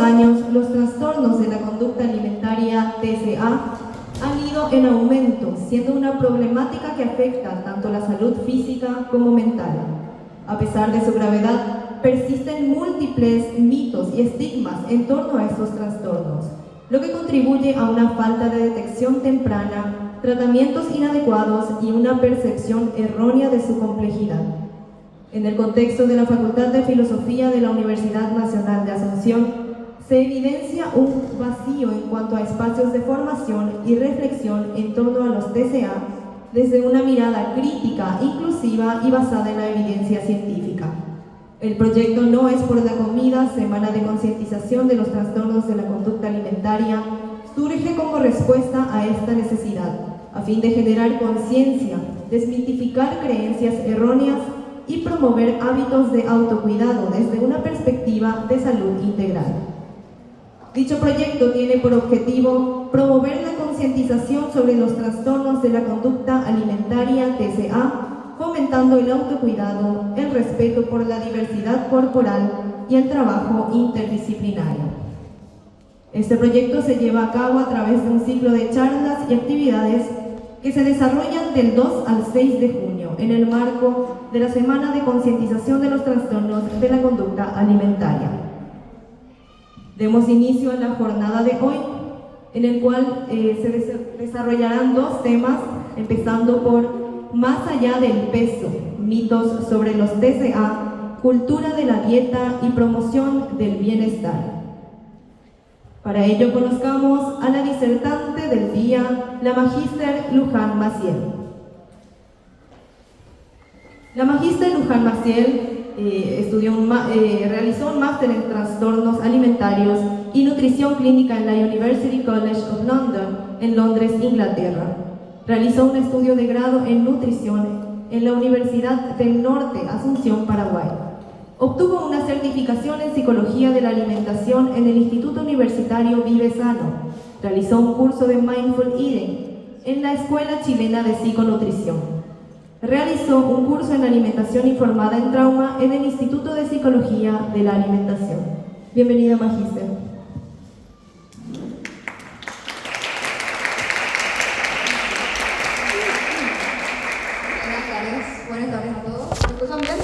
años, los trastornos de la conducta alimentaria TCA han ido en aumento, siendo una problemática que afecta tanto la salud física como mental. A pesar de su gravedad, persisten múltiples mitos y estigmas en torno a estos trastornos, lo que contribuye a una falta de detección temprana, tratamientos inadecuados y una percepción errónea de su complejidad. En el contexto de la Facultad de Filosofía de la Universidad Nacional de Asunción, se evidencia un vacío en cuanto a espacios de formación y reflexión en torno a los TCA desde una mirada crítica, inclusiva y basada en la evidencia científica. El proyecto No es por la comida, Semana de Concientización de los Trastornos de la Conducta Alimentaria, surge como respuesta a esta necesidad, a fin de generar conciencia, desmitificar creencias erróneas y promover hábitos de autocuidado desde una perspectiva de salud integral. Dicho proyecto tiene por objetivo promover la concientización sobre los trastornos de la conducta alimentaria TCA, fomentando el autocuidado, el respeto por la diversidad corporal y el trabajo interdisciplinario. Este proyecto se lleva a cabo a través de un ciclo de charlas y actividades que se desarrollan del 2 al 6 de junio en el marco de la Semana de Concientización de los Trastornos de la Conducta Alimentaria. Demos inicio a la jornada de hoy, en el cual se desarrollarán dos temas, empezando por Más allá del peso, mitos sobre los TCA, cultura de la dieta y promoción del bienestar. Para ello conozcamos a la disertante del día, la magíster Luján Maciel. La magíster Luján Maciel realizó un máster en trastornos alimentarios y nutrición clínica en la University College of London, en Londres, Inglaterra. Realizó un estudio de grado en nutrición en la Universidad del Norte, Asunción, Paraguay. Obtuvo una certificación en psicología de la alimentación en el Instituto Universitario Vive Sano. Realizó un curso de Mindful Eating en la Escuela Chilena de Psiconutrición. Realizó un curso en alimentación informada en trauma en el Instituto de Psicología de la Alimentación. Bienvenida, magíster. Buenas tardes a todos. ¿Me escuchan bien?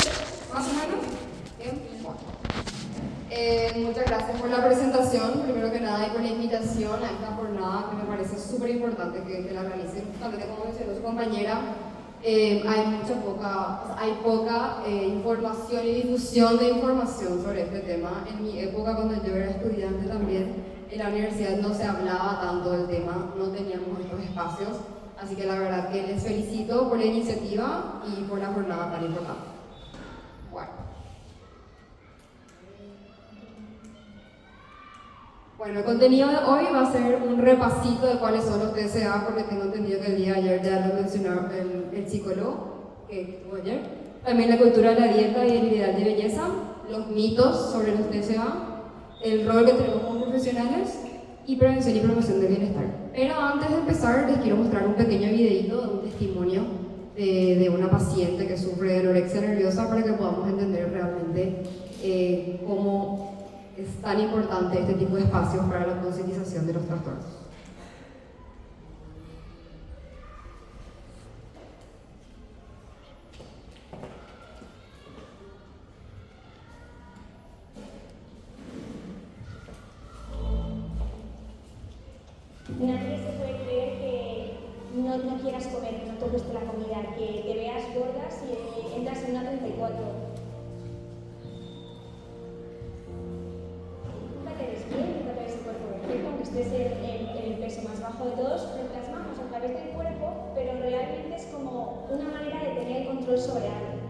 ¿Más o menos? Bien. Muchas gracias por la presentación, primero que nada, y por la invitación a esta jornada que me parece súper importante que la realicen. Justamente como mencionó su compañera, hay poca información y difusión de información sobre este tema. En mi época, cuando yo era estudiante también, en la universidad no se hablaba tanto del tema, no teníamos estos espacios, así que la verdad que les felicito por la iniciativa y por la jornada tan importante. Bueno, el contenido de hoy va a ser un repasito de cuáles son los TCA, porque tengo entendido que el día de ayer ya lo mencionó el psicólogo que estuvo ayer. También la cultura de la dieta y el ideal de belleza, los mitos sobre los TCA, el rol que tenemos como profesionales y prevención y promoción del bienestar. Pero antes de empezar, les quiero mostrar un pequeño videito de un testimonio de una paciente que sufre de anorexia nerviosa para que podamos entender realmente cómo es tan importante este tipo de espacios para la concientización de los trastornos. Nadie se puede creer que no quieras comer, que no te guste la comida, que te veas gordas y entras en una 34. Nunca te ves bien, nunca te ves el cuerpo perfecto, aunque estés en el peso más bajo de todos, lo plasmamos a través del cuerpo, pero realmente es como una manera de tener el control sobre algo.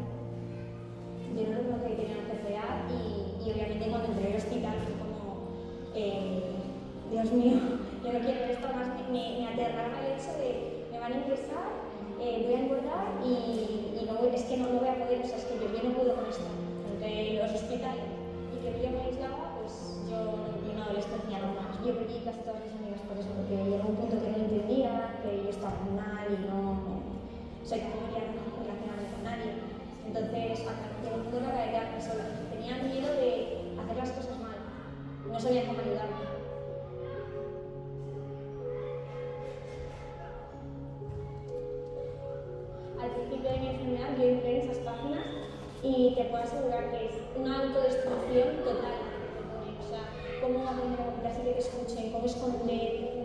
Yo no lo que tenía en TCA y obviamente cuando entré al hospital fue como, Dios mío, yo no quiero esto, más me aterraba el hecho de me van a ingresar, voy a engordar y no, es que no voy a poder, o sea, es que yo no puedo con esto. Entre los hospitales y que yo me aislaba, pues yo no adolescencia normal. Yo perdí casi todas mis amigas por eso, porque llegó un punto que no entendía, que yo estaba muy mal y no, o sea, que no quería relacionarme con nadie. Entonces, llegó un punto en la que quedarme sola. Tenía miedo de hacer las cosas mal. no sabían cómo ayudarme. Al principio de mi enfermedad yo entré en esas páginas y te puedo asegurar que es una autodestrucción total. O sea, cómo aprender a vomitar sin que te escuchen, cómo esconder,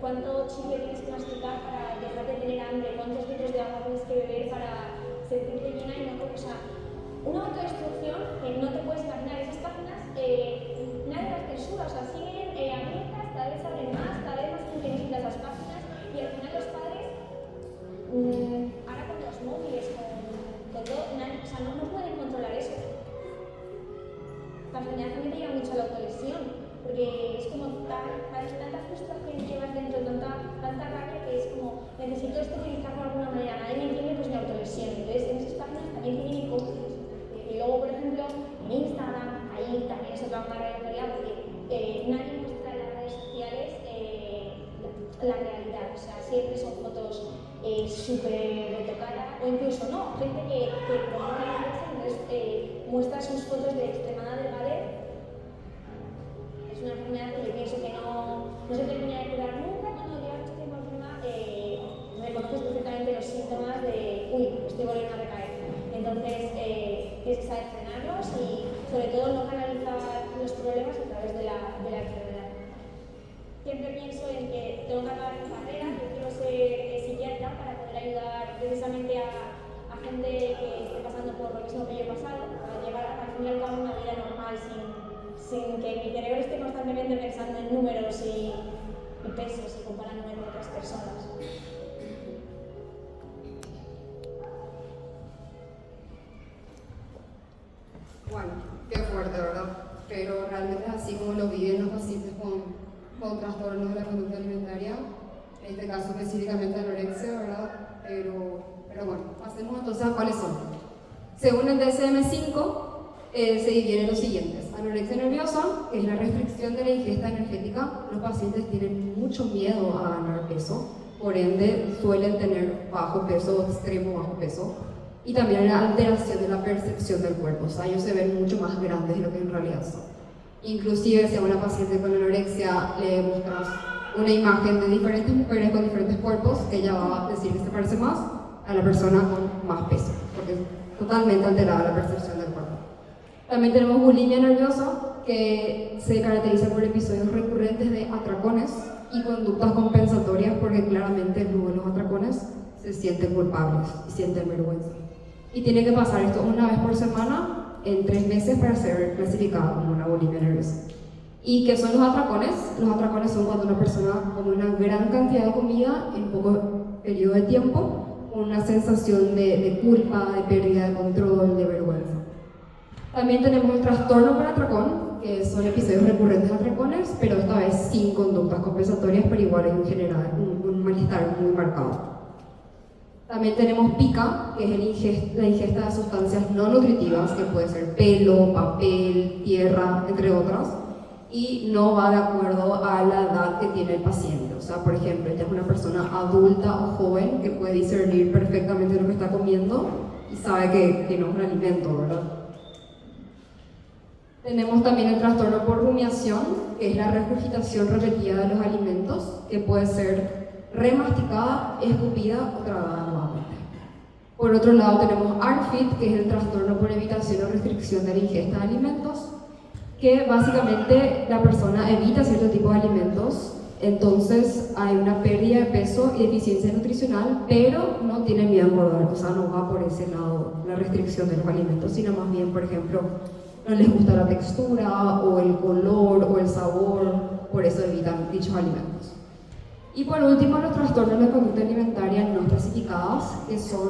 cuánto chicle tienes que masticar para dejar de tener hambre, cuántos litros de agua tienes que beber para sentirte llena y no, o sea, una autodestrucción que no te puedes imaginar. Esas páginas nadie las censura, o sea, siguen abiertas, cada vez abren más, cada vez más gente visita esas páginas y al final los padres, ahora con los móviles, con todo, o sea, no pueden controlar eso. La enfermedad también te lleva mucho a la autolesión, porque es como tanta frustración llevas dentro, tanta rabia que es como, necesito esterilizarlo de alguna manera, nadie me entiende, pues me autolesión. Entonces, en esas páginas también tienen hipótesis. Y luego, por ejemplo, en Instagram, ahí también es otra realidad, porque nadie muestra en las redes sociales la realidad. O sea, siempre son fotos súper retocadas, o incluso no, gente que promueve la empresa, entonces muestra sus fotos de extremada delgadez. Es una enfermedad que yo pienso que no se termina de curar nunca. Cuando llevas mucho tiempo enferma, reconoces perfectamente los síntomas de, uy, estoy volviendo a recaer. Entonces, tienes que saber frenarlos y, sobre todo, no canalizar los problemas a través de la enfermedad. Siempre pienso en que tengo que acabar mi carrera, yo quiero ser psiquiatra para poder ayudar precisamente a gente que esté pasando por lo mismo que yo he pasado, para llevar al fin y al cabo una vida normal sin que mi cerebro esté constantemente pensando en números y pesos y comparándome con otras personas. Bueno, qué fuerte, ¿verdad? Pero realmente es así como lo viven los pacientes con trastornos de la conducta alimentaria, en este caso específicamente anorexia, ¿verdad? Pero bueno, pasemos entonces a cuáles son. Según el DSM-5, se dividen los siguientes. Anorexia nerviosa, que es la restricción de la ingesta energética. Los pacientes tienen mucho miedo a ganar peso, por ende suelen tener bajo peso, extremo bajo peso. Y también la alteración de la percepción del cuerpo, o sea, ellos se ven mucho más grandes de lo que en realidad son. Inclusive si a una paciente con anorexia le mostramos una imagen de diferentes mujeres con diferentes cuerpos, ella va a decir que se parece más a la persona con más peso, porque es totalmente alterada la percepción del cuerpo. También tenemos bulimia nerviosa, que se caracteriza por episodios recurrentes de atracones y conductas compensatorias, porque claramente luego los atracones se sienten culpables y sienten vergüenza. Y tiene que pasar esto una vez por semana en 3 meses para ser clasificada como una bulimia nerviosa. ¿Y qué son los atracones? Los atracones son cuando una persona come una gran cantidad de comida en poco periodo de tiempo, con una sensación de culpa, de pérdida de control, de vergüenza. También tenemos el trastorno por atracón, que son episodios recurrentes de atracones, pero esta vez sin conductas compensatorias, pero igual en general un malestar muy marcado. También tenemos pica, que es la ingesta de sustancias no nutritivas, que puede ser pelo, papel, tierra, entre otras, y no va de acuerdo a la edad que tiene el paciente. O sea, por ejemplo, ella es una persona adulta o joven que puede discernir perfectamente lo que está comiendo y sabe que no es un alimento, ¿verdad? Tenemos también el trastorno por rumiación, que es la regurgitación repetida de los alimentos, que puede ser remasticada, escupida o tragada nuevamente. Por otro lado tenemos ARFID, que es el trastorno por evitación o restricción de la ingesta de alimentos, que básicamente la persona evita cierto tipo de alimentos, entonces hay una pérdida de peso y deficiencia nutricional, pero no tiene miedo a engordar, o sea, no va por ese lado la restricción de los alimentos, sino más bien, por ejemplo, no les gusta la textura o el color o el sabor, por eso evitan dichos alimentos. Y por último, los trastornos de conducta alimentaria no especificadas, que son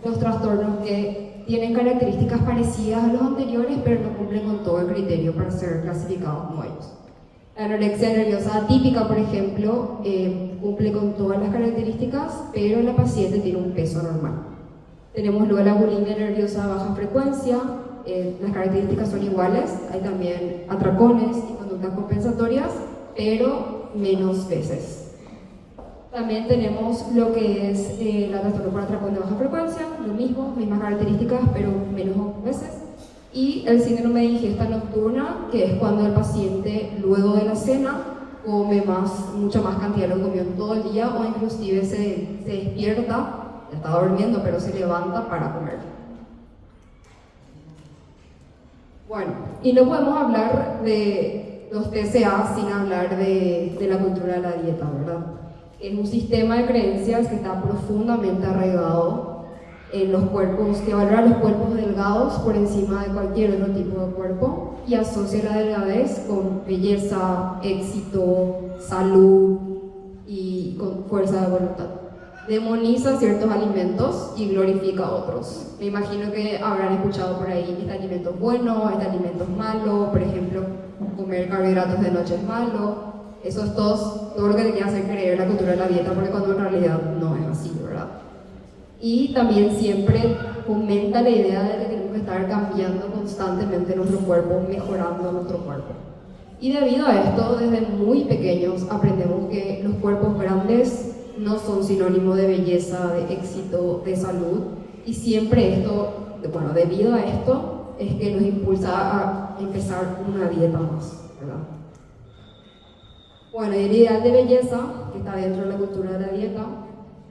los trastornos que tienen características parecidas a los anteriores, pero no cumplen con todo el criterio para ser clasificados como ellos. La anorexia nerviosa atípica, por ejemplo, cumple con todas las características, pero la paciente tiene un peso normal. Tenemos luego la bulimia nerviosa a baja frecuencia, las características son iguales, hay también atracones y conductas compensatorias, pero menos veces. También tenemos lo que es la trastorno por atracón de baja frecuencia, lo mismo, mismas características, pero menos veces. Y el síndrome de ingesta nocturna, que es cuando el paciente luego de la cena come mucha más cantidad de lo que comió en todo el día, o inclusive se despierta, ya está durmiendo, pero se levanta para comer. Bueno, y no podemos hablar de los TCA sin hablar de la cultura de la dieta, ¿verdad? Es un sistema de creencias que está profundamente arraigado en los cuerpos, que valora los cuerpos delgados por encima de cualquier otro tipo de cuerpo y asocia la delgadez con belleza, éxito, salud y con fuerza de voluntad. Demoniza ciertos alimentos y glorifica otros. Me imagino que habrán escuchado por ahí: este alimento es bueno, este alimento es malo. Por ejemplo, comer carbohidratos de noche es malo. Eso es todo lo que te quiere hacer creer la cultura de la dieta, porque cuando en realidad no es así, ¿verdad? Y también siempre fomenta la idea de que tenemos que estar cambiando constantemente nuestro cuerpo, mejorando nuestro cuerpo. Y debido a esto, desde muy pequeños aprendemos que los cuerpos grandes no son sinónimo de belleza, de éxito, de salud. Y siempre debido a esto, es que nos impulsa a empezar una dieta más, ¿verdad? Bueno, y el ideal de belleza, que está dentro de la cultura de la dieta,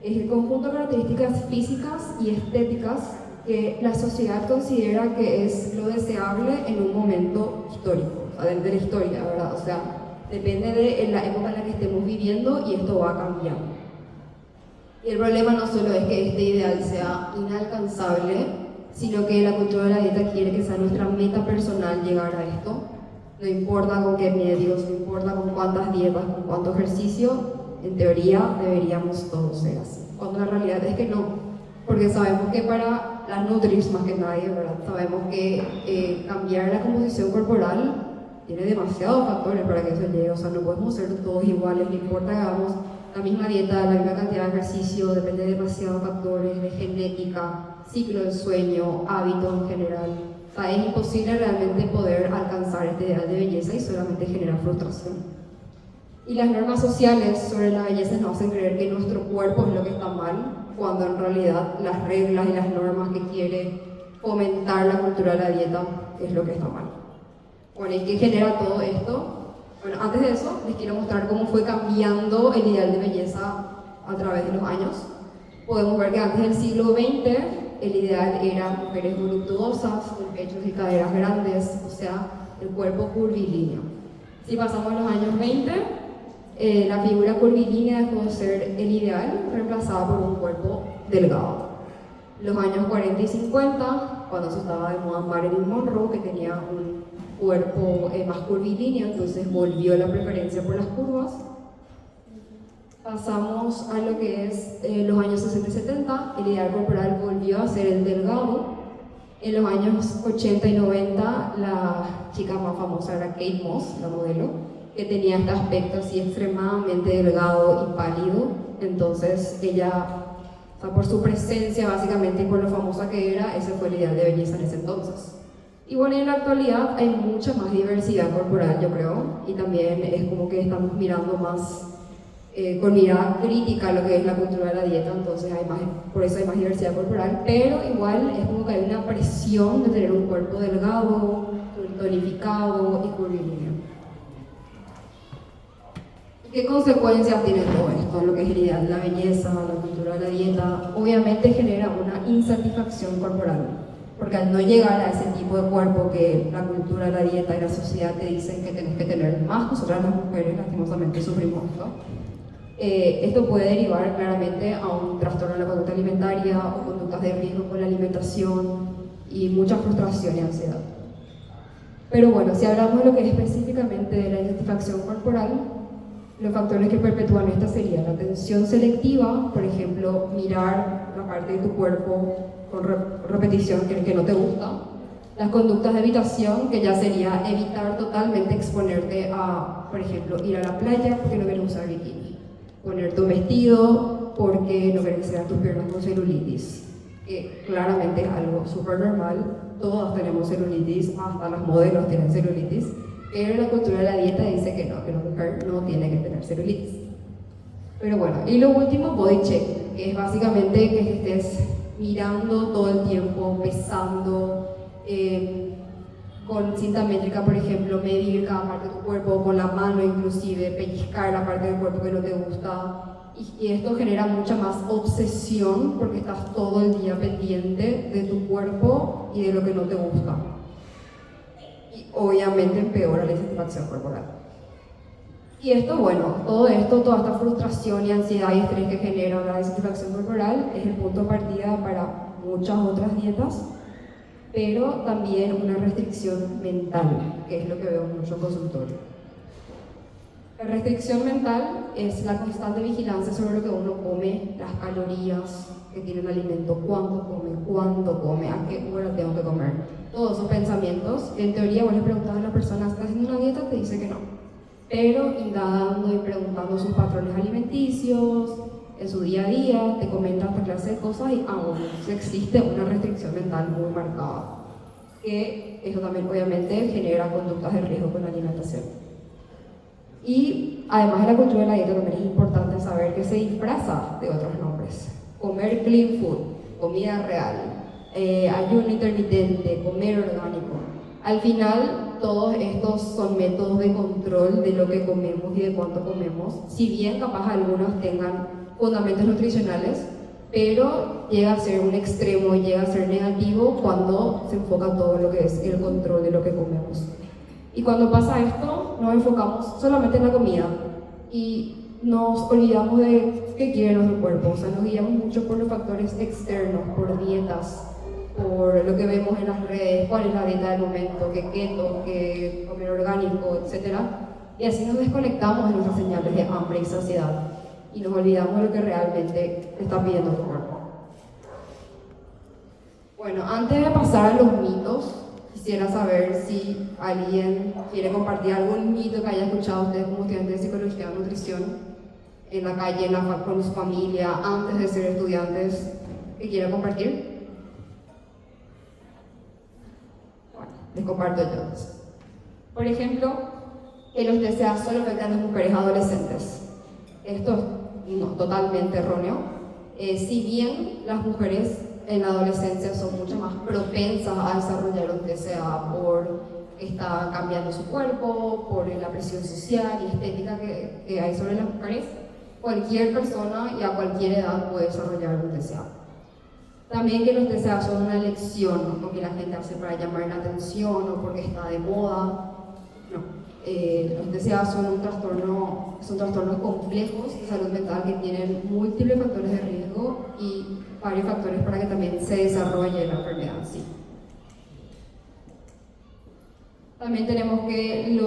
es el conjunto de características físicas y estéticas que la sociedad considera que es lo deseable en un momento histórico, o sea, de la historia, ¿verdad? O sea, depende de la época en la que estemos viviendo y esto va cambiando. Y el problema no solo es que este ideal sea inalcanzable, sino que la cultura de la dieta quiere que sea nuestra meta personal llegar a esto. No importa con qué medios, no importa con cuántas dietas, con cuánto ejercicio, en teoría deberíamos todos ser así. Cuando la realidad es que no, porque sabemos que para las nutris más que nadie, ¿verdad? Sabemos que cambiar la composición corporal tiene demasiados factores para que eso llegue. O sea, no podemos ser todos iguales, no importa que hagamos la misma dieta, la misma cantidad de ejercicio, depende de demasiados factores, de genética, ciclo del sueño, hábitos en general. O sea, es imposible realmente poder alcanzar este ideal de belleza y solamente genera frustración. Y las normas sociales sobre la belleza nos hacen creer que nuestro cuerpo es lo que está mal, cuando en realidad las reglas y las normas que quiere fomentar la cultura de la dieta es lo que está mal. Bueno, ¿y qué genera todo esto? Bueno, antes de eso les quiero mostrar cómo fue cambiando el ideal de belleza a través de los años. Podemos ver que antes del siglo XX el ideal era mujeres voluptuosas, con pechos y caderas grandes, o sea, el cuerpo curvilíneo. Si pasamos a los años 20, la figura curvilínea dejó de ser el ideal, reemplazada por un cuerpo delgado. Los años 40 y 50, cuando se estaba de moda Marilyn Monroe, que tenía un cuerpo más curvilíneo, entonces volvió la preferencia por las curvas. Pasamos a lo que es los años 60 y 70, el ideal corporal volvió a ser el delgado. En los años 80 y 90, la chica más famosa era Kate Moss, la modelo, que tenía este aspecto así extremadamente delgado y pálido. Entonces ella, o sea, por su presencia básicamente y por lo famosa que era, ese fue el ideal de belleza en ese entonces. Y bueno, en la actualidad hay mucha más diversidad corporal, yo creo, y también es como que estamos mirando más con mirada crítica lo que es la cultura de la dieta, entonces por eso hay más diversidad corporal, pero igual es como que hay una presión de tener un cuerpo delgado, tonificado y curvilíneo. ¿Qué consecuencias tiene todo esto? Lo que es el ideal de la belleza, la cultura de la dieta, obviamente genera una insatisfacción corporal, porque al no llegar a ese tipo de cuerpo que la cultura de la dieta y la sociedad te dicen que tenés que tener más, nosotras las mujeres lastimosamente sufrimos esto. Esto puede derivar claramente a un trastorno de la conducta alimentaria o conductas de riesgo con la alimentación y mucha frustración y ansiedad. Pero bueno, si hablamos de lo que es específicamente de la insatisfacción corporal, los factores que perpetúan esta serían la atención selectiva, por ejemplo, mirar la parte de tu cuerpo con repetición que no te gusta. Las conductas de evitación, que ya sería evitar totalmente exponerte a, por ejemplo, ir a la playa porque no quieres usar bikini. Ponerte un vestido porque no quieres enseñar tus piernas con celulitis, que claramente es algo súper normal. Todos tenemos celulitis, hasta las modelos tienen celulitis, pero la cultura de la dieta dice que la mujer no tiene que tener celulitis. Pero bueno, y lo último, body check, que es básicamente que estés mirando todo el tiempo, pesando, con cinta métrica, por ejemplo, medir cada parte de tu cuerpo, con la mano inclusive, pellizcar la parte del cuerpo que no te gusta. Y esto genera mucha más obsesión porque estás todo el día pendiente de tu cuerpo y de lo que no te gusta. Y obviamente empeora la insatisfacción corporal. Y esto, bueno, todo esto, toda esta frustración y ansiedad y estrés que genera la insatisfacción corporal es el punto de partida para muchas otras dietas, pero también una restricción mental, que es lo que veo mucho en consultorio. La restricción mental es la constante vigilancia sobre lo que uno come, las calorías que tiene el alimento, cuándo come, a qué hora tengo que comer. Todos esos pensamientos, en teoría vos le preguntas a la persona, ¿estás haciendo una dieta? Te dice que no. Pero indagando y preguntando sus patrones alimenticios, en su día a día, te comenta esta clase de cosas y aún existe una restricción mental muy marcada. Que eso también obviamente genera conductas de riesgo con la alimentación. Y además de la cultura de la dieta también es importante saber que se disfraza de otros nombres. Comer clean food, comida real, ayuno intermitente, comer orgánico. Al final, todos estos son métodos de control de lo que comemos y de cuánto comemos. Si bien capaz algunos tengan fundamentos nutricionales, pero llega a ser un extremo, llega a ser negativo cuando se enfoca todo lo que es el control de lo que comemos. Y cuando pasa esto, nos enfocamos solamente en la comida y nos olvidamos de qué quiere nuestro cuerpo. O sea, nos guiamos mucho por los factores externos, por dietas, por lo que vemos en las redes, cuál es la dieta del momento, qué keto, qué comer orgánico, etc. Y así nos desconectamos de nuestras señales de hambre y saciedad y nos olvidamos de lo que realmente está pidiendo tu cuerpo. Bueno, antes de pasar a los mitos, quisiera saber si alguien quiere compartir algún mito que haya escuchado ustedes como estudiantes de psicología o nutrición en la calle, con su familia, antes de ser estudiantes, que quiera compartir. Bueno, les comparto yo. Por ejemplo, que los TCA solo afectan a las mujeres adolescentes. Esto es totalmente erróneo. Si bien las mujeres en la adolescencia son mucho más propensas a desarrollar un TCA por que está cambiando su cuerpo, por la presión social y estética que hay sobre las mujeres, cualquier persona y a cualquier edad puede desarrollar un TCA. También que los TCA son una elección, no que la gente hace para llamar la atención o porque está de moda. No. Los TCA son trastornos complejos de salud mental que tienen múltiples factores de riesgo y varios factores para que también se desarrolle la enfermedad en sí. También tenemos que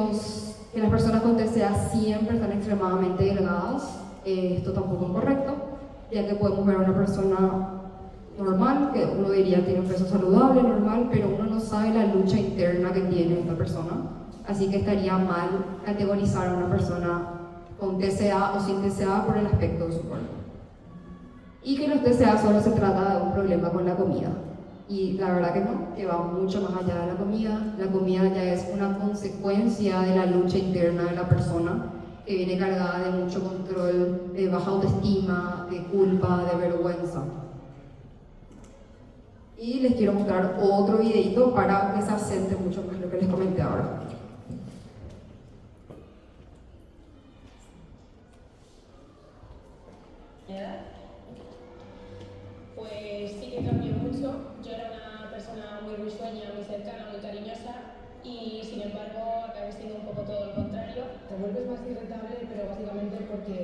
las personas con TCA siempre están extremadamente delgadas. Esto tampoco es correcto, ya que podemos ver a una persona normal, que uno diría tiene un peso saludable, normal, pero uno no sabe la lucha interna que tiene esta persona. Así que estaría mal categorizar a una persona con TCA o sin TCA por el aspecto de su cuerpo. Y que los TCA solo se trata de un problema con la comida. Y la verdad que no, que va mucho más allá de la comida. La comida ya es una consecuencia de la lucha interna de la persona, que viene cargada de mucho control, de baja autoestima, de culpa, de vergüenza. Y les quiero mostrar otro videito para que se asente mucho más lo que les comenté ahora. Pues sí que cambió mucho. Yo era una persona muy risueña, muy cercana, muy cariñosa y sin embargo acabé siendo un poco todo lo contrario. Te vuelves más irritable, pero básicamente porque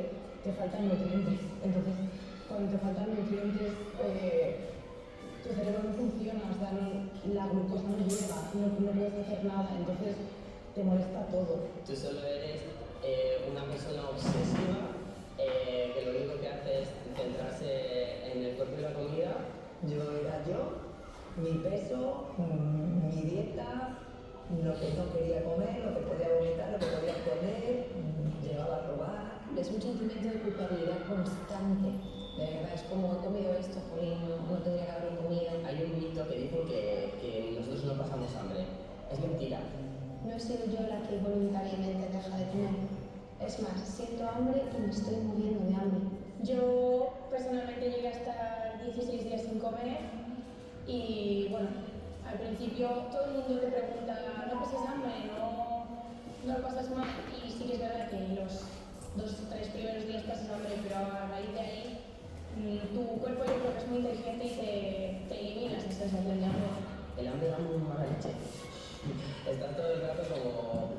te faltan nutrientes. Entonces, cuando te faltan nutrientes, tu cerebro no funciona, o sea, la glucosa no llega, no puedes hacer nada, entonces te molesta todo. Tú solo eres una persona obsesiva que lo único que hace es centrarse en el cuerpo y la comida. Yo era yo, mi peso, mi dieta, lo que no quería comer, lo que podía vomitar, lo que podía comer, llegaba a robar. Es un sentimiento de culpabilidad constante. De verdad, es como he comido esto, no tendría que haberlo comido. Hay un mito que dice que nosotros no pasamos hambre. Es mentira. No he sido yo la que voluntariamente deja de comer. Es más, siento hambre y me estoy muriendo de hambre. Yo personalmente llegué a estar 16 días sin comer y bueno, al principio todo el mundo te pregunta, ¿no pasas hambre? ¿No lo pasas mal? Y sí que es verdad que los 2 o 3 primeros días pasas hambre, pero a raíz de ahí tu cuerpo yo creo que es muy inteligente y te elimina esa sensación de hambre. El hambre da muy mala leche. Estás todo el rato como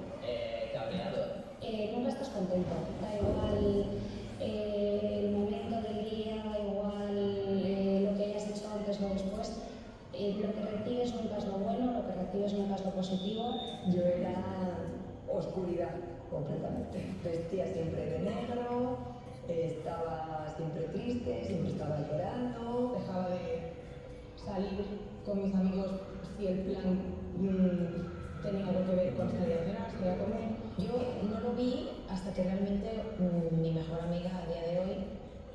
cabreado. Nunca estás contento, da igual el momento del día, da igual lo que hayas hecho antes o después, lo que recibes nunca es lo bueno, lo que recibes nunca es lo positivo. Yo era oscuridad completamente. Vestía siempre de negro, estaba siempre triste, siempre estaba llorando. Dejaba de salir con mis amigos si el plan tenía algo que ver con salir a cenar, salir a comer. Yo no lo vi hasta que realmente mi mejor amiga a día de hoy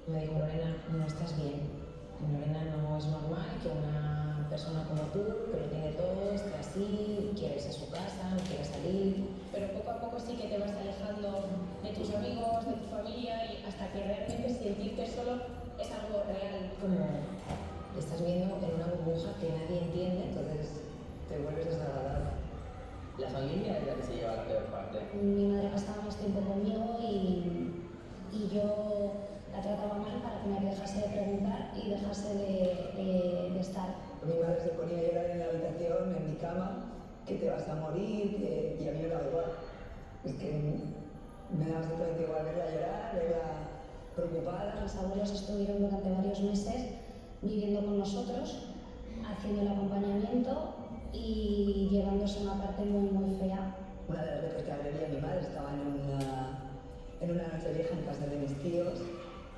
me dijo: Lorena, no estás bien. Lorena, no es normal que una persona como tú, que lo tiene todo, esté así, quiere irse a su casa, no quiere salir. Pero poco a poco sí que te vas alejando de tus amigos, de tu familia, y hasta que realmente sentirte solo es algo real. Como estás viviendo en una burbuja que nadie entiende, entonces te vuelves desagradable. La familia es la que se lleva la peor parte. Mi madre pasaba más tiempo conmigo y yo la trataba mal para que me dejase de preguntar y dejase de estar. Mi madre se ponía a llorar en la habitación, en mi cama, que te vas a morir, y a mí me daba igual. Es que me daba absolutamente igual verla llorar, verla preocupada. Mis abuelos estuvieron durante varios meses viviendo con nosotros, haciendo el acompañamiento y llevándose una parte muy, muy fea. Una de las veces que hablé a mi madre estaba en una noche vieja en casa de mis tíos,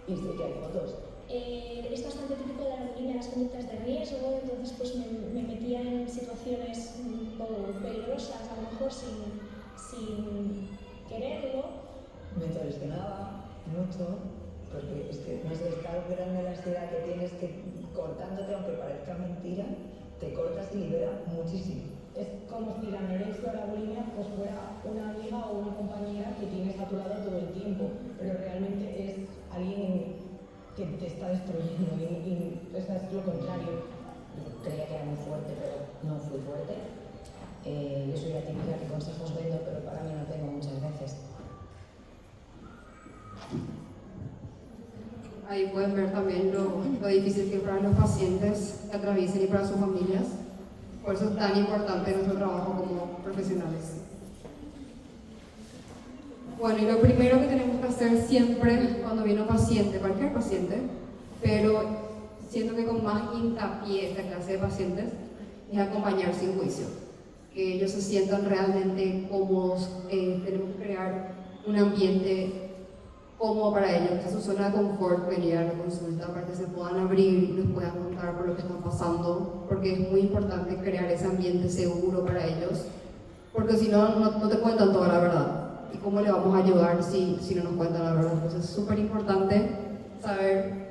y sí que hay fotos. Es bastante típico de la bulimia, las conductas de riesgo, entonces pues me metía en situaciones un poco peligrosas, a lo mejor sin quererlo. Me torsionaba mucho, porque es que no sé, es tan grande la ansiedad que tienes que, cortándote, aunque parezca mentira, te cortas y libera muchísimo. Es como si la anorexia o la bulimia pues fuera una amiga o una compañera que tienes a tu lado todo el tiempo, pero realmente es alguien que te está destruyendo y eso es lo contrario. Creía que era muy fuerte, pero no fui fuerte. Yo soy la típica que consejos vendo, pero para mí no tengo muchas veces. Ahí pueden ver también lo difícil que es para los pacientes que atraviesen y para sus familias. Por eso es tan importante nuestro trabajo como profesionales. Bueno, y lo primero que tenemos que hacer siempre cuando viene un paciente, cualquier paciente, pero siento que con más hincapié esta clase de pacientes, es acompañar sin juicio. Que ellos se sientan realmente cómodos, tenemos que crear un ambiente cómodo para ellos, que su zona de confort venir a la consulta, para que se puedan abrir y nos puedan contar por lo que están pasando, porque es muy importante crear ese ambiente seguro para ellos, porque si no, no te cuentan toda la verdad. ¿Y cómo le vamos a ayudar si no nos cuentan la verdad? Entonces es súper importante saber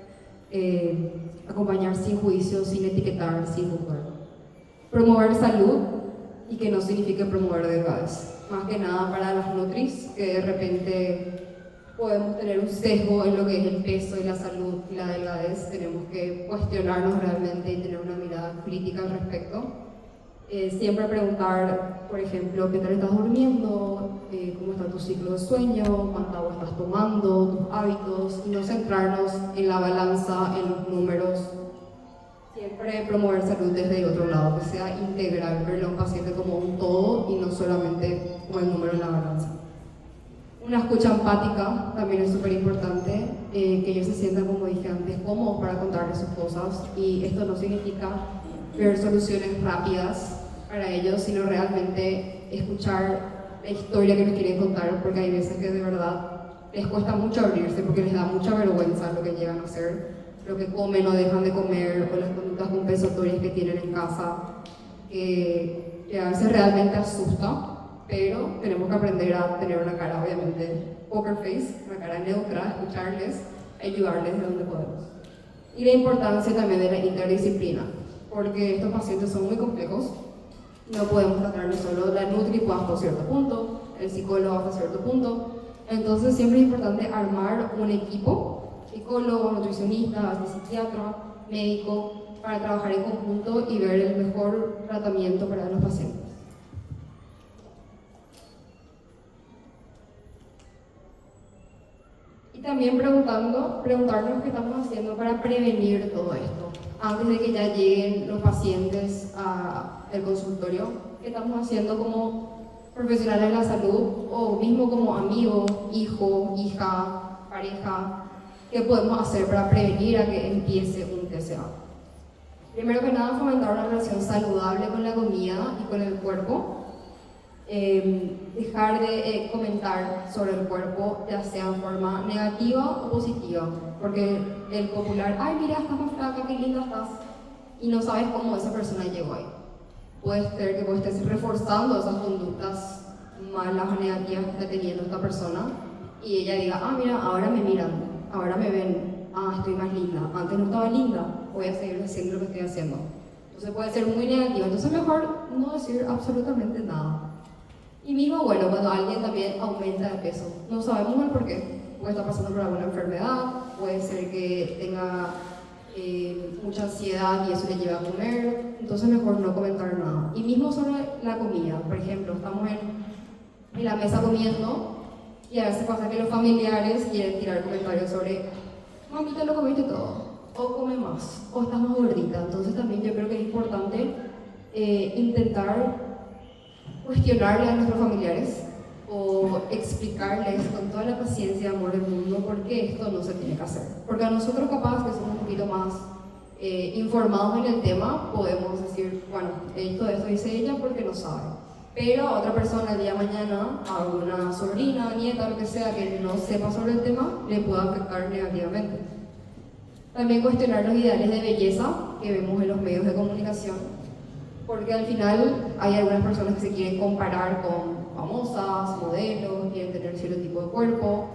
acompañar sin juicio, sin etiquetar, sin juzgar. Promover salud, y que no signifique promover delgadez. Más que nada para las nutris, que de repente podemos tener un sesgo en lo que es el peso y la salud y la delgadez. Tenemos que cuestionarnos realmente y tener una mirada crítica al respecto. Siempre preguntar, por ejemplo, ¿qué tal estás durmiendo? ¿Cómo está tu ciclo de sueño? ¿Cuánta agua estás tomando? ¿Tus hábitos? Y no centrarnos en la balanza, en los números. Siempre promover salud desde otro lado, que sea integral, verle a un paciente como un todo y no solamente como el número en la balanza. Una escucha empática también es súper importante, que ellos se sientan, como dije antes, cómodos para contarles sus cosas, y esto no significa ver soluciones rápidas para ellos, sino realmente escuchar la historia que nos quieren contar, porque hay veces que de verdad les cuesta mucho abrirse porque les da mucha vergüenza lo que llegan a hacer, lo que comen o dejan de comer, o las conductas compensatorias que tienen en casa, que a veces realmente asusta. Pero tenemos que aprender a tener una cara, obviamente, poker face, una cara neutra, escucharles, ayudarles de donde podemos. Y la importancia también de la interdisciplina, porque estos pacientes son muy complejos, no podemos tratarlos solo, la nutri puede hasta cierto punto, el psicólogo hasta cierto punto, entonces siempre es importante armar un equipo, psicólogo, nutricionista, psiquiatra, médico, para trabajar en conjunto y ver el mejor tratamiento para los pacientes. Y también preguntarnos qué estamos haciendo para prevenir todo esto. Antes de que ya lleguen los pacientes al consultorio, qué estamos haciendo como profesionales de la salud o mismo como amigo, hijo, hija, pareja, qué podemos hacer para prevenir a que empiece un TCA. Primero que nada, fomentar una relación saludable con la comida y con el cuerpo. Dejar de comentar sobre el cuerpo, ya sea en forma negativa o positiva, porque el popular, ay mira, estás más flaca, qué linda estás, y no sabes cómo esa persona llegó ahí. Puede ser que vos estés reforzando esas conductas malas o negativas que está teniendo esta persona, y ella diga, ah mira, ahora me miran, ahora me ven, ah estoy más linda, antes no estaba linda, voy a seguir haciendo lo que estoy haciendo. Entonces puede ser muy negativo, entonces mejor no decir absolutamente nada. Y mismo, bueno, cuando alguien también aumenta de peso, no sabemos el por qué. Puede estar pasando por alguna enfermedad, puede ser que tenga mucha ansiedad y eso le lleva a comer, entonces mejor no comentar nada. Y mismo sobre la comida, por ejemplo, estamos en la mesa comiendo y a veces pasa que los familiares quieren tirar comentarios sobre, mamita, lo comiste todo, o come más, o estás más gordita. Entonces también yo creo que es importante intentar cuestionarle a nuestros familiares o explicarles con toda la paciencia y amor del mundo por qué esto no se tiene que hacer. Porque a nosotros capaz que somos un poquito más informados en el tema, podemos decir, bueno, esto dice ella porque no sabe. Pero a otra persona el día de mañana, a alguna sobrina, nieta, lo que sea, que no sepa sobre el tema, le puede afectar negativamente. También cuestionar los ideales de belleza que vemos en los medios de comunicación, porque al final hay algunas personas que se quieren comparar con famosas, modelos, quieren tener cierto tipo de cuerpo,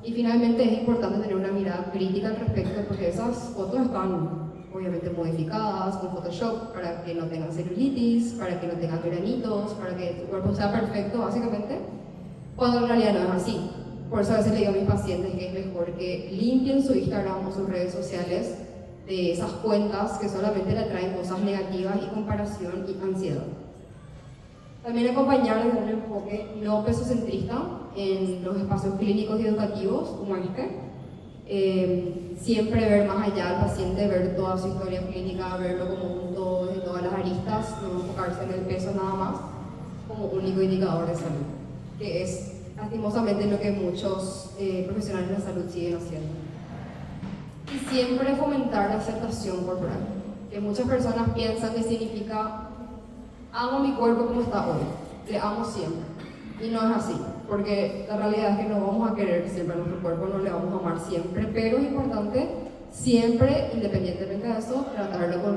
y finalmente es importante tener una mirada crítica al respecto, porque esas fotos están obviamente modificadas con Photoshop para que no tengan celulitis, para que no tengan granitos, para que tu cuerpo sea perfecto básicamente, cuando en realidad no es así. Por eso a veces le digo a mis pacientes que es mejor que limpien su Instagram o sus redes sociales de esas cuentas que solamente le traen cosas negativas y comparación y ansiedad. También acompañar desde un enfoque no pesocentrista en los espacios clínicos y educativos como siempre ver más allá al paciente, ver toda su historia clínica, verlo como un todo desde todas las aristas, no enfocarse en el peso nada más como único indicador de salud, que es lastimosamente lo que muchos profesionales de la salud siguen haciendo. Y siempre fomentar la aceptación corporal, que muchas personas piensan que significa amo mi cuerpo como está hoy, le amo siempre, y no es así, porque la realidad es que no vamos a querer siempre a nuestro cuerpo, no le vamos a amar siempre, pero es importante siempre, independientemente de eso, tratarlo con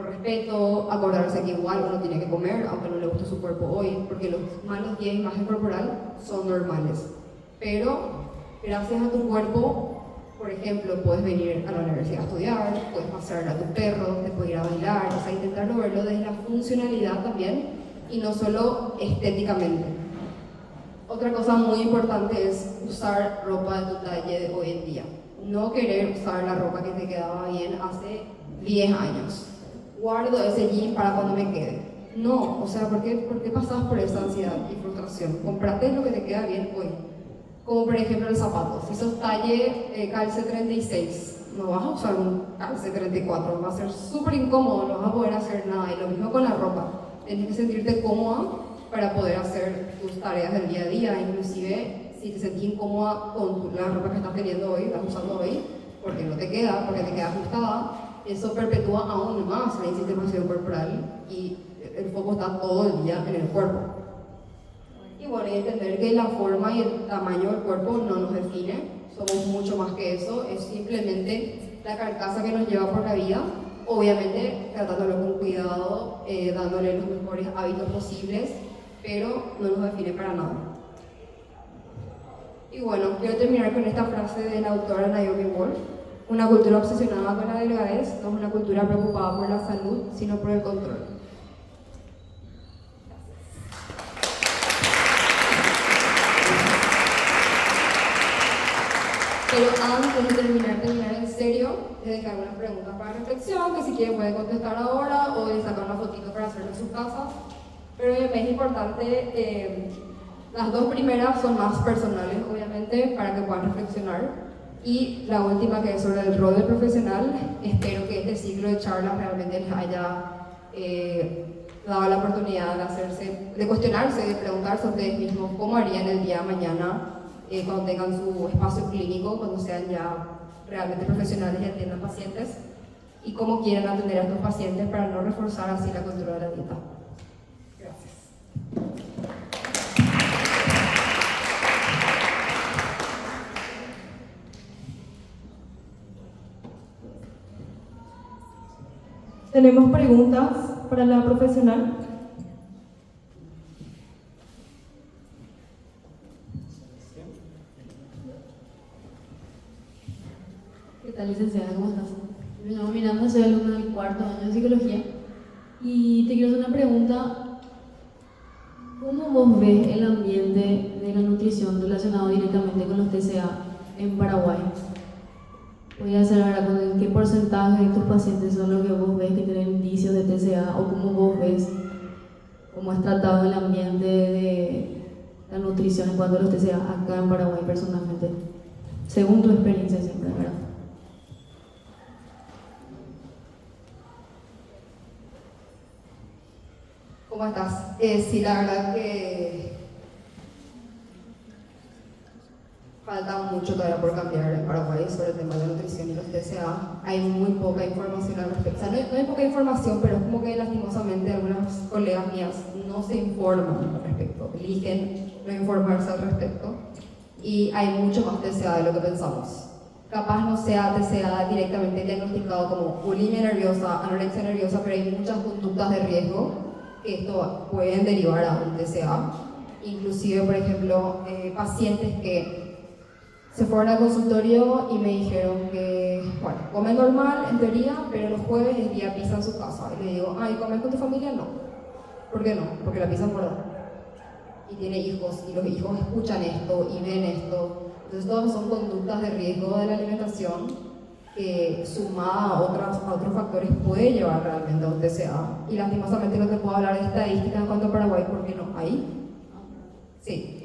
respeto, acordarse que igual uno tiene que comer, aunque no le guste su cuerpo hoy, porque los malos días de imagen corporal son normales, pero gracias a tu cuerpo. Por ejemplo, puedes venir a la universidad a estudiar, puedes pasear a tu perro, te puedes ir a bailar, o sea, intentar verlo desde la funcionalidad también y no solo estéticamente. Otra cosa muy importante es usar ropa de tu talle de hoy en día. No querer usar la ropa que te quedaba bien hace 10 años. Guardo ese jean para cuando me quede. No, o sea, ¿por qué pasas por esa ansiedad y frustración? Comprate lo que te queda bien hoy. Como por ejemplo el zapato, si sos talle calce 36, no vas a usar un calce 34, va a ser súper incómodo, no vas a poder hacer nada. Y lo mismo con la ropa, tienes que sentirte cómoda para poder hacer tus tareas del día a día, inclusive si te sentís incómoda con la ropa que estás teniendo hoy, estás usando hoy, porque no te queda, porque te queda ajustada, eso perpetúa aún más la insistencia corporal y el foco está todo el día en el cuerpo. Y bueno, y entender que la forma y el tamaño del cuerpo no nos define, somos mucho más que eso, es simplemente la carcasa que nos lleva por la vida, obviamente tratándolo con cuidado, dándole los mejores hábitos posibles, pero no nos define para nada. Y bueno, quiero terminar con esta frase de la autora Naomi Wolf: una cultura obsesionada con la delgadez no es una cultura preocupada por la salud, sino por el control. Pero antes de terminar en serio, les dejé algunas preguntas para reflexión, que si quieren pueden contestar ahora o les sacar una fotito para hacerlo en sus casas. Pero es importante, las dos primeras son más personales, obviamente, para que puedan reflexionar. Y la última, que es sobre el rol del profesional, espero que este ciclo de charlas realmente les haya dado la oportunidad de cuestionarse, de preguntarse a ustedes mismos cómo harían el día de mañana cuando tengan su espacio clínico, cuando sean ya realmente profesionales y atiendan pacientes, y cómo quieren atender a estos pacientes para no reforzar así la cultura de la dieta. Gracias. Tenemos preguntas para la profesional. ¿Qué tal, licenciada? ¿Cómo estás? Me llamo Miranda, soy alumna del cuarto año de psicología y te quiero hacer una pregunta. ¿Cómo vos ves el ambiente de la nutrición relacionado directamente con los TCA en Paraguay? Voy a hacer ahora con qué porcentaje de tus pacientes son los que vos ves que tienen indicios de TCA, o cómo vos ves cómo es tratado el ambiente de la nutrición en cuanto a los TCA acá en Paraguay personalmente, según tu experiencia siempre, ¿verdad? ¿Cómo estás? Sí, la verdad que falta mucho todavía por cambiar en Paraguay sobre el tema de la nutrición y los TCA. Hay muy poca información al respecto. O sea, no hay poca información, pero es como que lastimosamente algunas colegas mías no se informan al respecto, eligen no informarse al respecto. Y hay mucho más TCA de lo que pensamos. Capaz no sea TCA directamente diagnosticado como bulimia nerviosa, anorexia nerviosa, pero hay muchas conductas de riesgo que esto pueden derivar a un TCA. Inclusive, por ejemplo, pacientes que se fueron al consultorio y me dijeron que, bueno, comen normal en teoría, pero los jueves es día pizza en su casa. Y le digo, ¿y comes con tu familia? No. ¿Por qué no? Porque la pizza engorda. Y tiene hijos, y los hijos escuchan esto y ven esto. Entonces todas son conductas de riesgo de la alimentación que sumada a otros factores puede llevar realmente a un TCA. Y lastimosamente no te puedo hablar de estadísticas en cuanto a Paraguay porque no hay. Sí,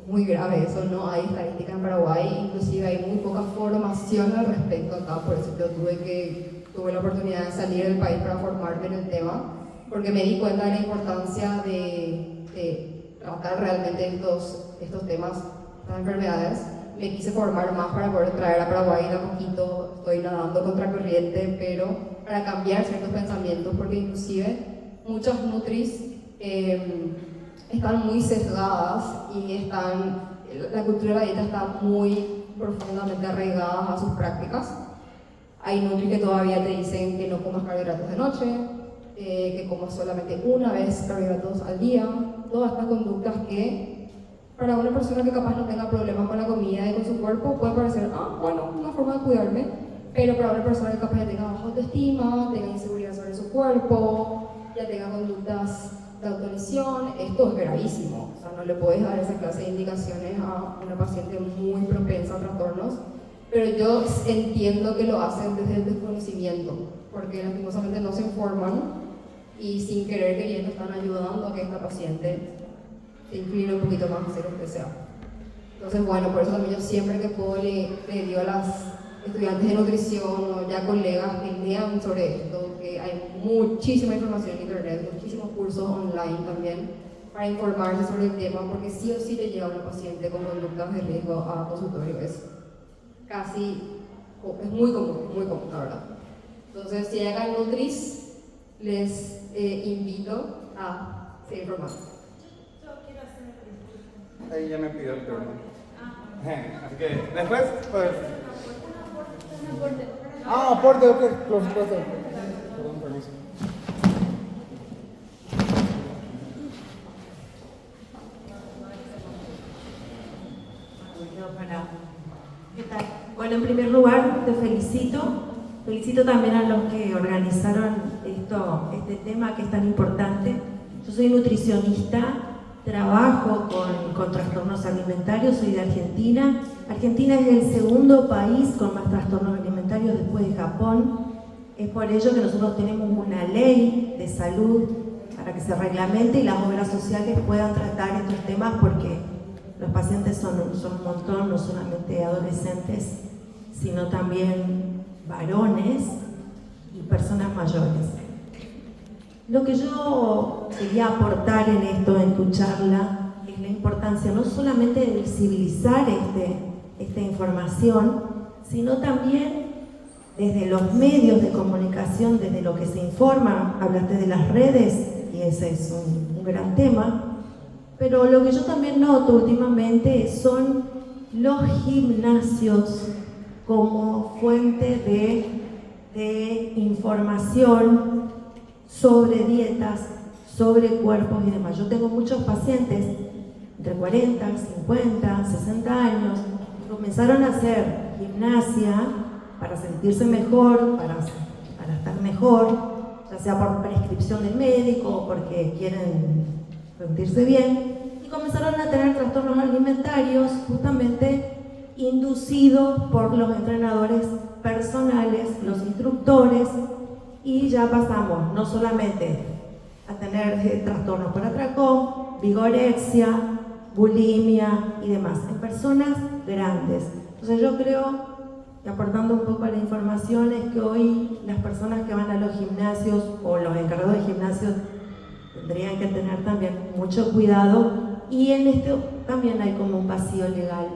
muy grave eso, no hay estadísticas en Paraguay, inclusive hay muy poca formación al respecto acá, por eso yo tuve la oportunidad de salir del país para formarme en el tema, porque me di cuenta de la importancia de tratar realmente estos temas, estas enfermedades. Me quise formar más para poder traer a Paraguay de a poquito, estoy nadando contra corriente, pero para cambiar ciertos pensamientos, porque inclusive muchas nutris están muy sesgadas y la cultura de la dieta está muy profundamente arraigada a sus prácticas. Hay nutris que todavía te dicen que no comas carbohidratos de noche, que comas solamente una vez carbohidratos al día. Todas estas conductas que para una persona que capaz no tenga problemas con la comida y con su cuerpo puede parecer, bueno, una forma de cuidarme, pero para una persona que capaz ya tenga baja autoestima, tenga inseguridad sobre su cuerpo, ya tenga conductas de autolesión, esto es gravísimo. O sea, no le puedes dar esa clase de indicaciones a una paciente muy propensa a trastornos, pero yo entiendo que lo hacen desde el desconocimiento, porque lastimosamente no se informan y sin querer queriendo están ayudando a que esta paciente se incline un poquito más hacia lo que sea. Entonces, bueno, por eso también yo siempre que puedo le digo a las estudiantes de nutrición o ya colegas que lean sobre esto, que hay muchísima información en internet, muchísimos cursos online también para informarse sobre el tema, porque sí o sí le llega a una paciente con conductas de riesgo a consultorio. Es muy común, la verdad. Entonces, si hay acá en Nutris, les invito a seguir informando. Ahí ya me pidió el turno. Así que después, pues. Aporte, ok, por supuesto. Perdón, permiso. ¿Qué tal? Bueno, en primer lugar, te felicito. Felicito también a los que organizaron este tema que es tan importante. Yo soy nutricionista trabajo con trastornos alimentarios, soy de Argentina. Argentina es el segundo país con más trastornos alimentarios después de Japón. Es por ello que nosotros tenemos una ley de salud para que se reglamente y las obras sociales puedan tratar estos temas, porque los pacientes son un montón, no solamente adolescentes, sino también varones y personas mayores. Lo que yo quería aportar en esto, en tu charla, es la importancia no solamente de visibilizar esta información, sino también desde los medios de comunicación, desde lo que se informa. Hablaste de las redes y ese es un gran tema, pero lo que yo también noto últimamente son los gimnasios como fuente de información sobre dietas, sobre cuerpos y demás. Yo tengo muchos pacientes entre 40, 50, 60 años que comenzaron a hacer gimnasia para sentirse mejor, para estar mejor, ya sea por prescripción del médico o porque quieren sentirse bien, y comenzaron a tener trastornos alimentarios justamente inducidos por los entrenadores personales, los instructores, y ya pasamos no solamente a tener trastornos por atracón, vigorexia, bulimia y demás en personas grandes. Entonces yo creo, y aportando un poco a la información, es que hoy las personas que van a los gimnasios o los encargados de gimnasios tendrían que tener también mucho cuidado, y en esto también hay como un vacío legal,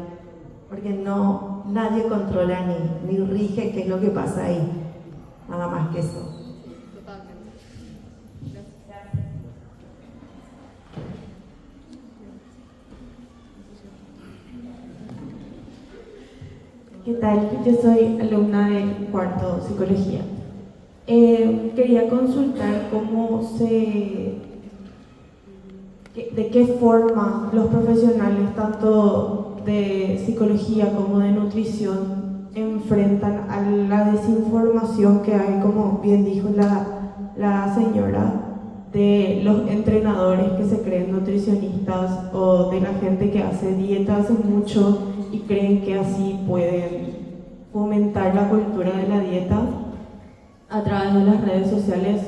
porque nadie controla ni rige qué es lo que pasa ahí, nada más que eso. ¿Qué tal? Yo soy alumna del cuarto psicología. Quería consultar de qué forma los profesionales, tanto de psicología como de nutrición, enfrentan a la desinformación que hay, como bien dijo la señora, de los entrenadores que se creen nutricionistas o de la gente que hace dieta hace mucho y creen que así pueden fomentar la cultura de la dieta a través de las redes sociales,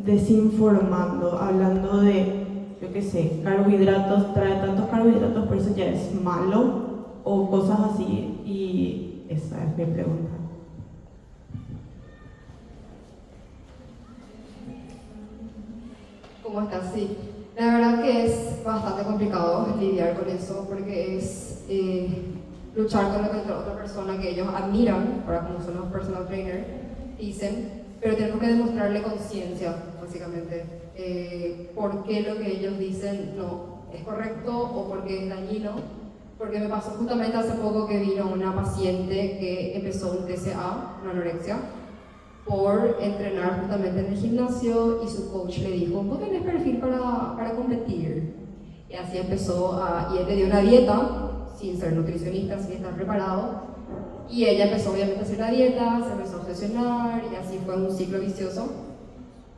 desinformando, hablando de, yo qué sé, carbohidratos, trae tantos carbohidratos, por eso ya es malo, o cosas así, y esa es mi pregunta. ¿Cómo estás? Sí, la verdad que es bastante complicado lidiar con eso, porque es luchar contra otra persona que ellos admiran, ahora como son los personal trainers, dicen, pero tenemos que demostrarle conciencia, básicamente, por qué lo que ellos dicen no es correcto o por qué es dañino. Porque me pasó justamente hace poco que vino una paciente que empezó un TCA, una anorexia, por entrenar justamente en el gimnasio, y su coach le dijo, ¿vos tenés perfil para competir? Y así empezó, y él le dio una dieta, sin ser nutricionista, sin estar preparado, y ella empezó obviamente a hacer la dieta, se empezó a obsesionar, y así fue un ciclo vicioso.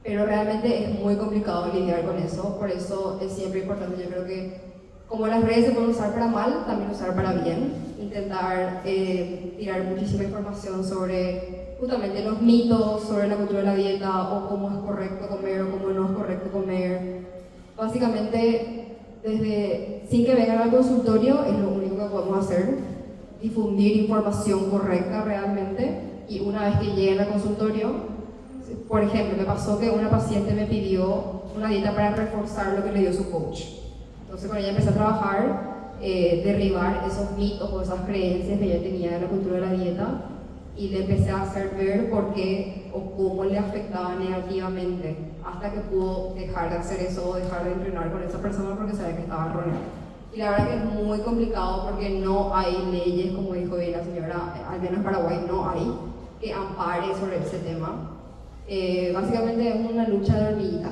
Pero realmente es muy complicado lidiar con eso, por eso es siempre importante, yo creo que como las redes se pueden usar para mal, también usar para bien, intentar tirar muchísima información sobre justamente los mitos, sobre la cultura de la dieta, o cómo es correcto comer o cómo no es correcto comer. Básicamente, sin que vengan al consultorio, es lo único que podemos hacer, difundir información correcta realmente, y una vez que lleguen al consultorio, por ejemplo, me pasó que una paciente me pidió una dieta para reforzar lo que le dio su coach. Entonces con ella empecé a trabajar, derribar esos mitos o esas creencias que ella tenía de la cultura de la dieta, y le empecé a hacer ver por qué o cómo le afectaba negativamente, hasta que pudo dejar de hacer eso o dejar de entrenar con esa persona porque sabía que estaba errónea. Y la verdad que es muy complicado porque no hay leyes, como dijo bien la señora, al menos en Paraguay no hay, que ampare sobre ese tema. Básicamente es una lucha de hormiguita.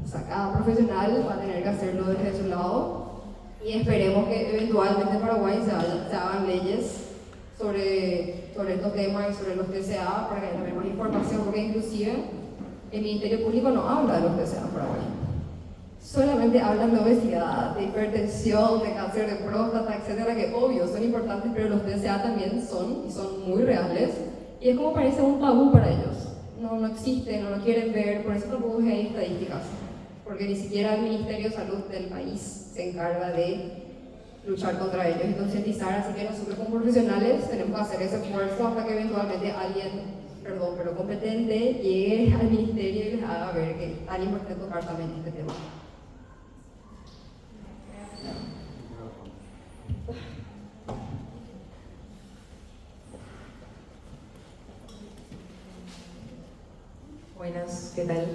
O sea, cada profesional va a tener que hacerlo desde su lado, y esperemos que eventualmente en Paraguay se hagan leyes sobre estos temas y sobre los TCA para que haya también más información, porque inclusive el Ministerio Público no habla de los TCA en Paraguay. solamente hablan de obesidad, de hipertensión, de cáncer de próstata, etcétera, que obvio son importantes, pero los TCA también son, y son muy reales, y es como parece un tabú para ellos. No existe, no lo quieren ver, por eso tampoco hay estadísticas, porque ni siquiera el Ministerio de Salud del país se encarga de luchar contra ellos y concientizar, así que nosotros como profesionales tenemos que hacer ese esfuerzo hasta que eventualmente alguien, pero competente, llegue al ministerio y les haga ver que es tan importante tocar también este tema. Buenas, ¿qué tal?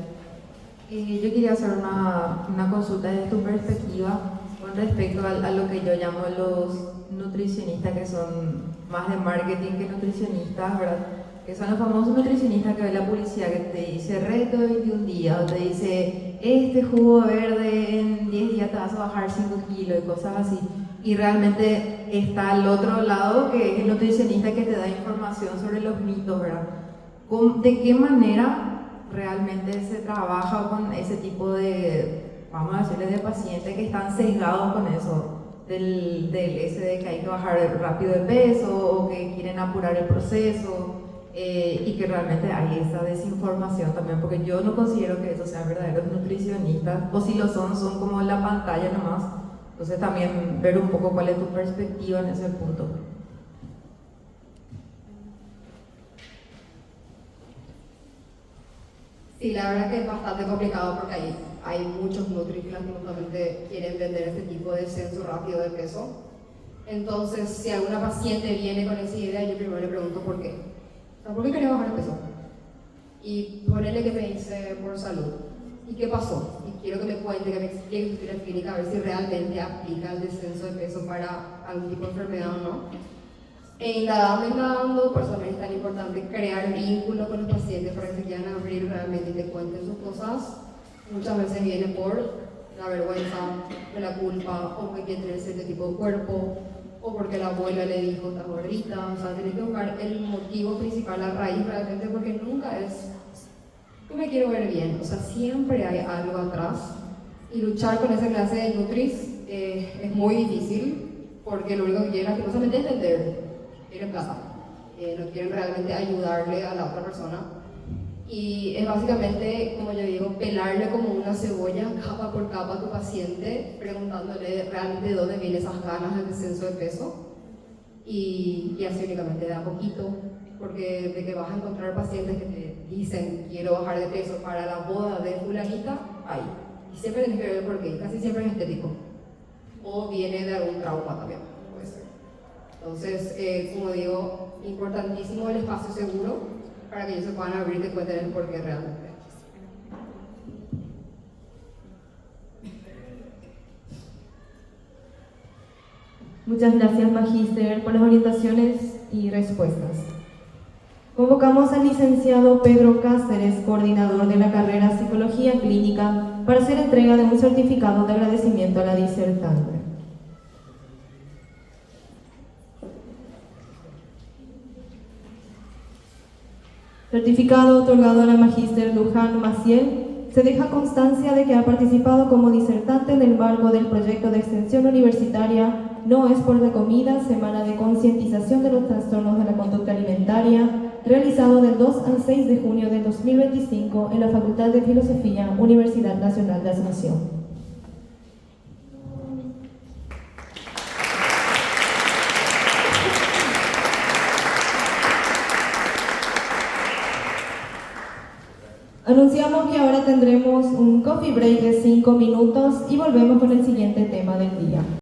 Yo quería hacer una consulta desde tu perspectiva con respecto a lo que yo llamo los nutricionistas, que son más de marketing que nutricionistas, ¿verdad? Que son los famosos nutricionistas que ve la publicidad que te dice reto de 21 días, o te dice este jugo verde en 10 días te vas a bajar 5 kilos y cosas así. Y realmente está al otro lado, que es el nutricionista que te da información sobre los mitos, ¿verdad? ¿De qué manera realmente se trabaja con ese tipo de, vamos a decirle, de pacientes que están sesgados con eso? Del ese de que hay que bajar rápido de peso o que quieren apurar el proceso, y que realmente hay esa desinformación también, porque yo no considero que esos sean verdaderos nutricionistas, o si lo son como la pantalla nomás. Entonces también ver un poco cuál es tu perspectiva en ese punto. Sí, la verdad que es bastante complicado porque hay muchos nutris que lastimosamente quieren vender este tipo de descenso rápido de peso. Entonces, si alguna paciente viene con esa idea, yo primero le pregunto por qué. O sea, ¿por qué querés bajar de peso? Y ponele que me dice por salud. ¿Y qué pasó? Y quiero que me cuente, que me explique su historia clínica, a ver si realmente aplica el descenso de peso para algún tipo de enfermedad o no. Indagando, por eso también es tan importante crear vínculos con los pacientes para que se quieran abrir realmente y te cuenten sus cosas. Muchas veces viene por la vergüenza, de la culpa, o porque quiere tener cierto tipo de cuerpo, o porque la abuela le dijo está gordita. O sea, tienes que buscar el motivo principal, la raíz realmente, porque nunca es yo me quiero ver bien. O sea, siempre hay algo atrás, y luchar con esa clase de nutris es muy difícil, porque lo único que quieren lastimosamente es vender. Quieren plata, no quieren realmente ayudarle a la otra persona, y es básicamente, como yo digo, pelarle como una cebolla capa por capa a tu paciente, preguntándole realmente de dónde vienen esas ganas de descenso de peso, y así únicamente de a poquito, porque de que vas a encontrar pacientes que te dicen quiero bajar de peso para la boda de fulanita, hay, y siempre tienes que ver el porqué, casi siempre es estético, o viene de algún trauma también. Entonces, como digo, importantísimo el espacio seguro para que ellos se puedan abrir y te cuenten el porqué realmente. Muchas gracias, Magíster, por las orientaciones y respuestas. Convocamos al licenciado Pedro Cáceres, coordinador de la carrera Psicología Clínica, para hacer entrega de un certificado de agradecimiento a la disertante. Certificado otorgado a la Magíster Luján Maciel. Se deja constancia de que ha participado como disertante en el marco del proyecto de extensión universitaria No es por la comida, semana de concientización de los trastornos de la conducta alimentaria, realizado del 2 al 6 de junio de 2025 en la Facultad de Filosofía, Universidad Nacional de Asunción. Anunciamos que ahora tendremos un coffee break de 5 minutos y volvemos con el siguiente tema del día.